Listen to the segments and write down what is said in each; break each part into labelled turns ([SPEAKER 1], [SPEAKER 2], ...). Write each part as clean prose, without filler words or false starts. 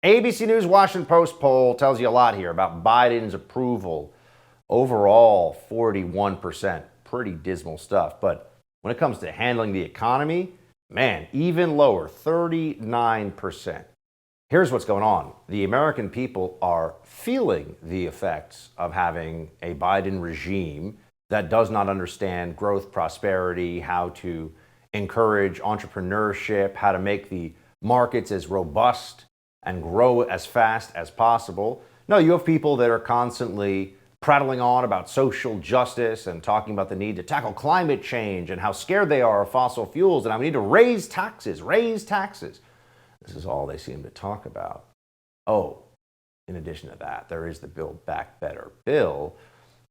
[SPEAKER 1] ABC News Washington Post poll tells you a lot here about Biden's approval. Overall, 41%. Pretty dismal stuff. But when it comes to handling the economy, man, even lower, 39%. Here's what's going on. The American people are feeling the effects of having a Biden regime that does not understand growth, prosperity, how to encourage entrepreneurship, how to make the markets as robust and grow as fast as possible. No, you have people that are constantly prattling on about social justice and talking about the need to tackle climate change and how scared they are of fossil fuels and how we need to raise taxes, raise taxes. This is all they seem to talk about. Oh, in addition to that, there is the Build Back Better bill.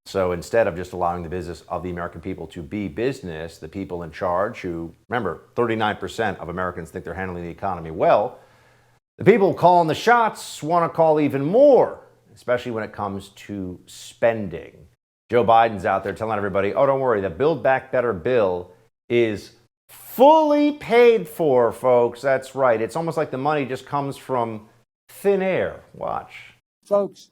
[SPEAKER 1] So instead of just allowing the business of the American people to be business, the people in charge, who, remember, 39% of Americans think they're handling the economy well, the people calling the shots want to call even more, especially when it comes to spending. Joe Biden's out there telling everybody, oh, don't worry, the Build Back Better bill is fully paid for, folks. That's right. It's almost like the money just comes from thin air. Watch.
[SPEAKER 2] Folks,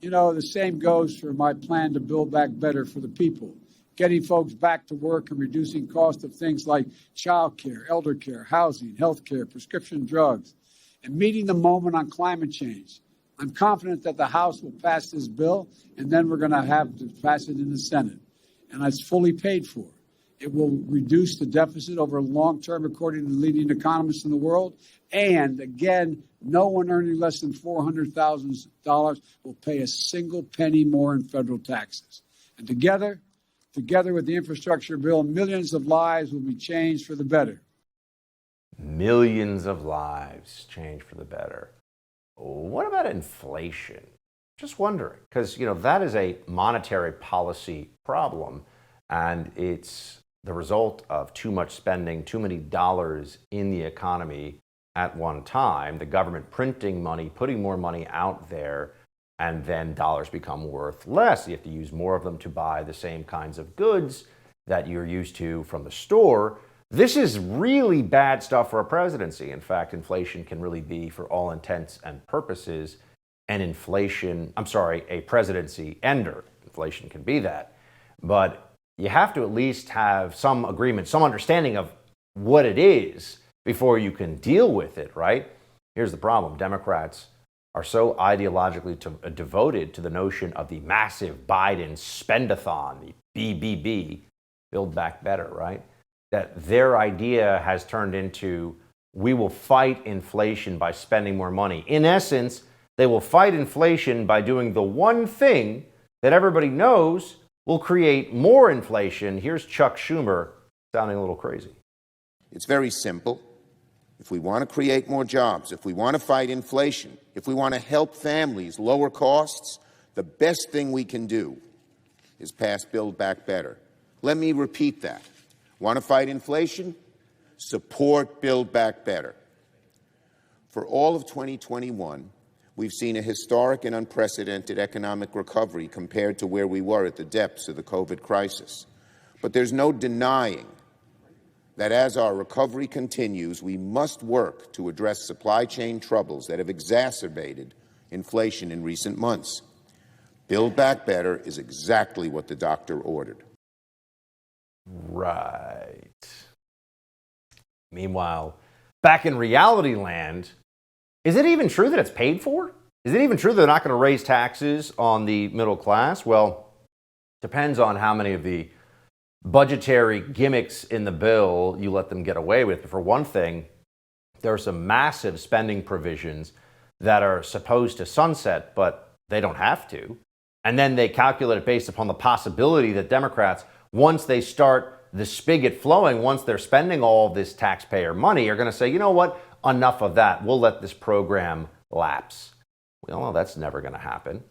[SPEAKER 2] you know, the same goes for my plan to build back better for the people. Getting folks back to work and reducing cost of things like child care, elder care, housing, health care, prescription drugs, and meeting the moment on climate change. I'm confident that the House will pass this bill, and then we're going to have to pass it in the Senate. And it's fully paid for. It will reduce the deficit over long term, according to the leading economists in the world. And again, no one earning less than $400,000 will pay a single penny more in federal taxes. And together with the infrastructure bill, millions of lives will be changed for the better.
[SPEAKER 1] Millions of lives changed for the better. What about inflation? Just wondering, because, you know, that is a monetary policy problem, and it's the result of too much spending, too many dollars in the economy at one time, the government printing money, putting more money out there, and then dollars become worth less. You have to use more of them to buy the same kinds of goods that you're used to from the store. This is really bad stuff for a presidency. In fact, inflation can really be, for all intents and purposes, a presidency ender. Inflation can be that. But you have to at least have some agreement, some understanding of what it is before you can deal with it, right? Here's the problem. Democrats are so ideologically devoted to the notion of the massive Biden spendathon, the BBB, Build Back Better, right? That their idea has turned into, we will fight inflation by spending more money. In essence, they will fight inflation by doing the one thing that everybody knows will create more inflation. Here's Chuck Schumer sounding a little crazy.
[SPEAKER 3] It's very simple. If we want to create more jobs, if we want to fight inflation, if we want to help families lower costs, the best thing we can do is pass Build Back Better. Let me repeat that. Want to fight inflation? Support Build Back Better. For all of 2021, we've seen a historic and unprecedented economic recovery compared to where we were at the depths of the COVID crisis. But there's no denying that as our recovery continues, we must work to address supply chain troubles that have exacerbated inflation in recent months. Build Back Better is exactly what the doctor ordered.
[SPEAKER 1] Right. Meanwhile, back in reality land, is it even true that it's paid for? Is it even true they're not going to raise taxes on the middle class? Well, depends on how many of the budgetary gimmicks in the bill you let them get away with. But for one thing, there are some massive spending provisions that are supposed to sunset, but they don't have to. And then they calculate it based upon the possibility that Democrats, once they start the spigot flowing, once they're spending all this taxpayer money, are going to say, you know what, enough of that. We'll let this program lapse. We all know that's never going to happen.